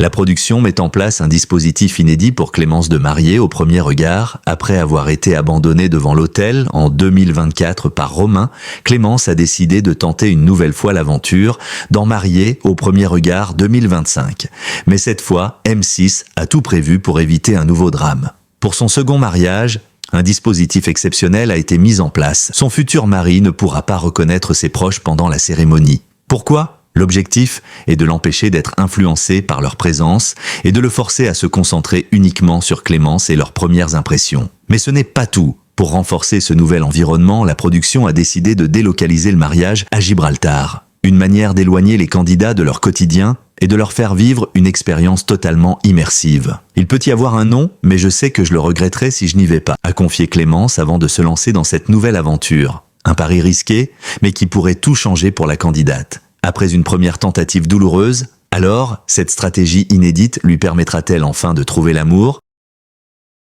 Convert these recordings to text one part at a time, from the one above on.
La production met en place un dispositif inédit pour Clémence de marier au premier regard. Après avoir été abandonnée devant l'hôtel en 2024 par Romain, Clémence a décidé de tenter une nouvelle fois l'aventure d'en marier au premier regard 2025. Mais cette fois, M6 a tout prévu pour éviter un nouveau drame. Pour son second mariage, un dispositif exceptionnel a été mis en place. Son futur mari ne pourra pas reconnaître ses proches pendant la cérémonie. Pourquoi ? L'objectif est de l'empêcher d'être influencé par leur présence et de le forcer à se concentrer uniquement sur Clémence et leurs premières impressions. Mais ce n'est pas tout. Pour renforcer ce nouvel environnement, la production a décidé de délocaliser le mariage à Gibraltar. Une manière d'éloigner les candidats de leur quotidien et de leur faire vivre une expérience totalement immersive. Il peut y avoir un non, mais je sais que je le regretterai si je n'y vais pas, a confié Clémence avant de se lancer dans cette nouvelle aventure. Un pari risqué, mais qui pourrait tout changer pour la candidate. Après une première tentative douloureuse, alors, cette stratégie inédite lui permettra-t-elle enfin de trouver l'amour ?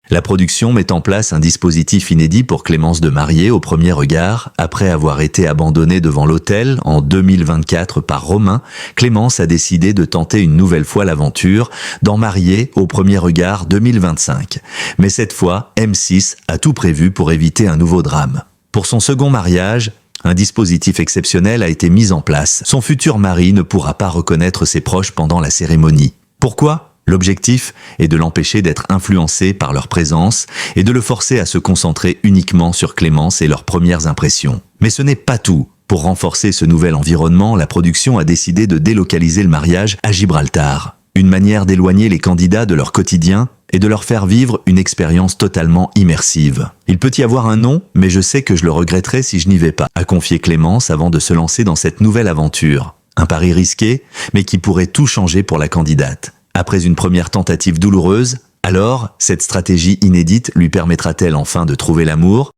La production met en place un dispositif inédit pour Clémence de marier au premier regard. Après avoir été abandonnée devant l'hôtel en 2024 par Romain, Clémence a décidé de tenter une nouvelle fois l'aventure d'en marier au premier regard 2025. Mais cette fois, M6 a tout prévu pour éviter un nouveau drame. Pour son second mariage, un dispositif exceptionnel a été mis en place. Son futur mari ne pourra pas reconnaître ses proches pendant la cérémonie. Pourquoi ? L'objectif est de l'empêcher d'être influencé par leur présence et de le forcer à se concentrer uniquement sur Clémence et leurs premières impressions. Mais ce n'est pas tout. Pour renforcer ce nouvel environnement, la production a décidé de délocaliser le mariage à Gibraltar. Une manière d'éloigner les candidats de leur quotidien et de leur faire vivre une expérience totalement immersive. Il peut y avoir un non, mais je sais que je le regretterai si je n'y vais pas, a confié Clémence avant de se lancer dans cette nouvelle aventure. Un pari risqué, mais qui pourrait tout changer pour la candidate. Après une première tentative douloureuse, alors, cette stratégie inédite lui permettra-t-elle enfin de trouver l'amour ?